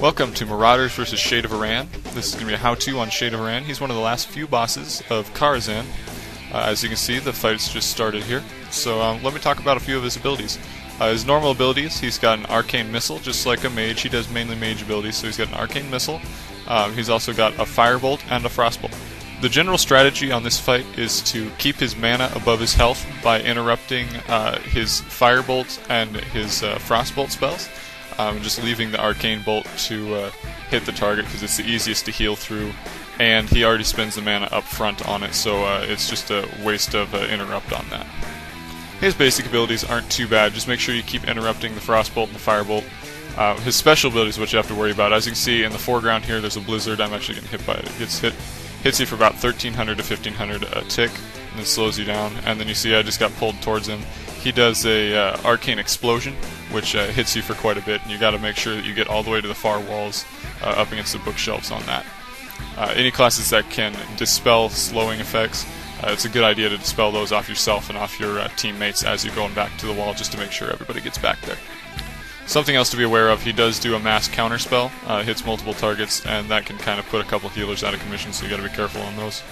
Welcome to Marauderz vs. Shade of Aran. This is going to be a how-to on Shade of Aran. He's one of the last few bosses of Karazhan. As you can see, the fight's just started here. So let me talk about a few of his abilities. His normal abilities, he's got an arcane missile, just like a mage. He does mainly mage abilities, so he's got an arcane missile. He's also got a firebolt and a frostbolt. The general strategy on this fight is to keep his mana above his health by interrupting his firebolt and his frostbolt spells. Just leaving the arcane bolt to hit the target because it's the easiest to heal through, and he already spends the mana up front on it, so it's just a waste of interrupt on that. His basic abilities aren't too bad, just make sure you keep interrupting the frostbolt and the firebolt. His special abilities is what you have to worry about. As you can see in the foreground here, there's a blizzard. I'm actually getting hit by it. It hits you for about 1300 to 1500 a tick, and then slows you down. And then you see I just got pulled towards him. He does a arcane explosion, which hits you for quite a bit, and you got to make sure that you get all the way to the far walls up against the bookshelves on that. Any classes that can dispel slowing effects, it's a good idea to dispel those off yourself and off your teammates as you're going back to the wall, just to make sure everybody gets back there. Something else to be aware of, he does do a mass counter spell, hits multiple targets, and that can kind of put a couple healers out of commission, so you got to be careful on those.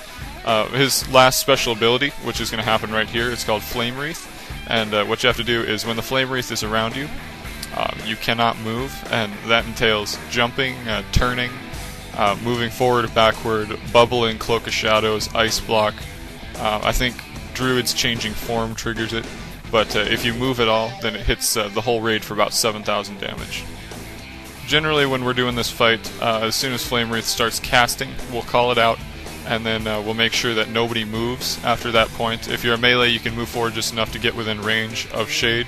His last special ability, which is going to happen right here, it's called Flame Wreath. And what you have to do is when the Flame Wreath is around you, you cannot move, and that entails jumping, turning, moving forward or backward, bubbling, Cloak of Shadows, Ice Block. I think Druid's changing form triggers it, but if you move at all, then it hits the whole raid for about 7,000 damage. Generally, when we're doing this fight, as soon as Flame Wreath starts casting, we'll call it out, and then we'll make sure that nobody moves after that point. If you're a melee, you can move forward just enough to get within range of Shade,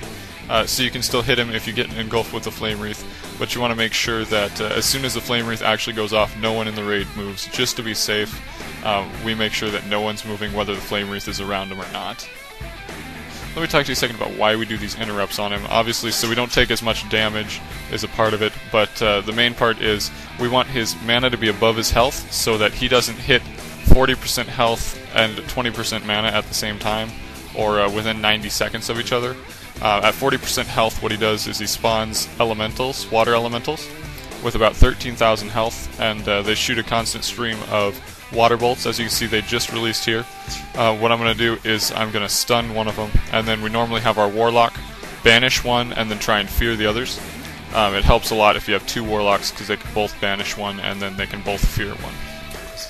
so you can still hit him if you get engulfed with the Flame Wreath, but you want to make sure that as soon as the Flame Wreath actually goes off, no one in the raid moves. Just to be safe, we make sure that no one's moving whether the Flame Wreath is around him or not. Let me talk to you a second about why we do these interrupts on him. Obviously, so we don't take as much damage is a part of it, but the main part is we want his mana to be above his health so that he doesn't hit 40% health and 20% mana at the same time, or within 90 seconds of each other. At 40% health, what he does is he spawns elementals, water elementals, with about 13,000 health, and they shoot a constant stream of water bolts. As you can see, they just released here. What I'm going to do is I'm going to stun one of them, and then we normally have our Warlock banish one and then try and fear the others. It helps a lot if you have two Warlocks because they can both banish one and then they can both fear one.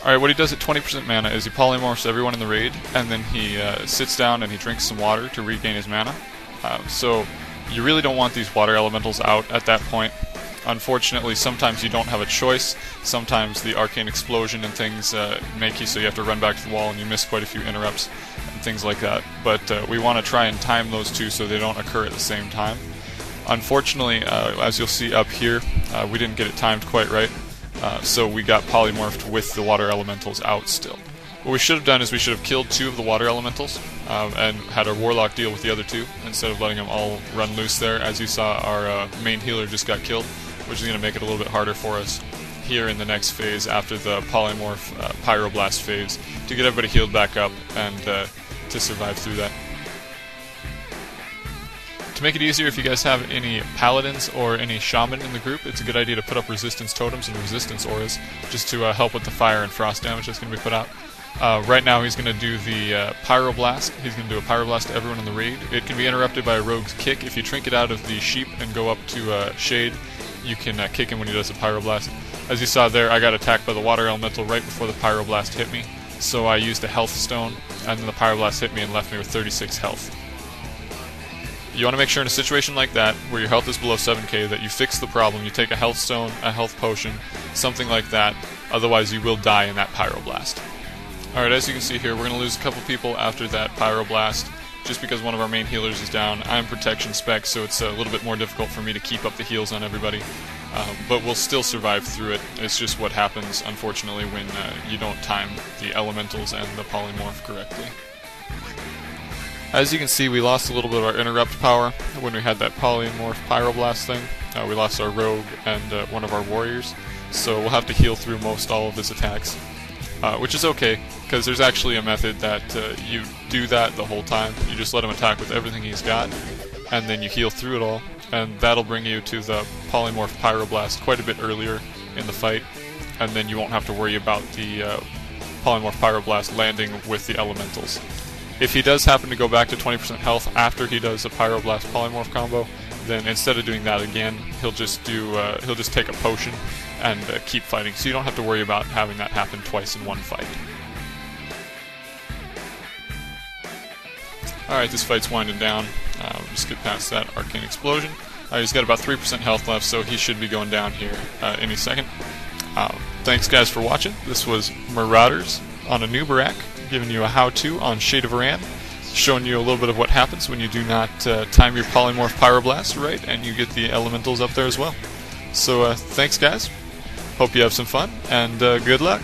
Alright, what he does at 20% mana is he polymorphs everyone in the raid, and then he sits down and he drinks some water to regain his mana. So you really don't want these water elementals out at that point. Unfortunately, sometimes you don't have a choice. Sometimes the arcane explosion and things make you so you have to run back to the wall and you miss quite a few interrupts and things like that. But we want to try and time those two so they don't occur at the same time. Unfortunately, as you'll see up here, we didn't get it timed quite right. So we got polymorphed with the water elementals out still. What we should have done is we should have killed two of the water elementals and had our Warlock deal with the other two instead of letting them all run loose there. As you saw, our main healer just got killed, which is going to make it a little bit harder for us here in the next phase after the polymorph pyroblast phase to get everybody healed back up and to survive through that. To make it easier, if you guys have any Paladins or any Shaman in the group, it's a good idea to put up resistance totems and resistance auras just to help with the fire and frost damage that's going to be put out. Right now he's going to do the Pyroblast. He's going to do a Pyroblast to everyone in the raid. It can be interrupted by a Rogue's Kick. If you trinket out of the Sheep and go up to Shade, you can kick him when he does a Pyroblast. As you saw there, I got attacked by the Water Elemental right before the Pyroblast hit me, so I used a Health Stone, and then the Pyroblast hit me and left me with 36 health. You want to make sure in a situation like that, where your health is below 7k, that you fix the problem. You take a Health Stone, a Health Potion, something like that, otherwise you will die in that Pyroblast. Alright, as you can see here, we're going to lose a couple people after that Pyroblast, just because one of our main healers is down. I'm protection spec, so it's a little bit more difficult for me to keep up the heals on everybody. But we'll still survive through it. It's just what happens, unfortunately, when you don't time the elementals and the polymorph correctly. As you can see, we lost a little bit of our interrupt power when we had that polymorph pyroblast thing. We lost our rogue and one of our warriors, so we'll have to heal through most all of his attacks. Which is okay, because there's actually a method that you do that the whole time. You just let him attack with everything he's got, and then you heal through it all, and that'll bring you to the Polymorph Pyroblast quite a bit earlier in the fight, and then you won't have to worry about the Polymorph Pyroblast landing with the elementals. If he does happen to go back to 20% health after he does a Pyroblast Polymorph combo, then instead of doing that again, he'll just take a potion and keep fighting. So you don't have to worry about having that happen twice in one fight. Alright, this fight's winding down. Just get past that Arcane Explosion. He's got about 3% health left, so he should be going down here any second. Thanks guys for watching. This was Marauderz on Anub'arak, giving you a how-to on Shade of Aran, showing you a little bit of what happens when you do not time your Polymorph Pyroblast right, and you get the elementals up there as well. So thanks guys, hope you have some fun, and good luck!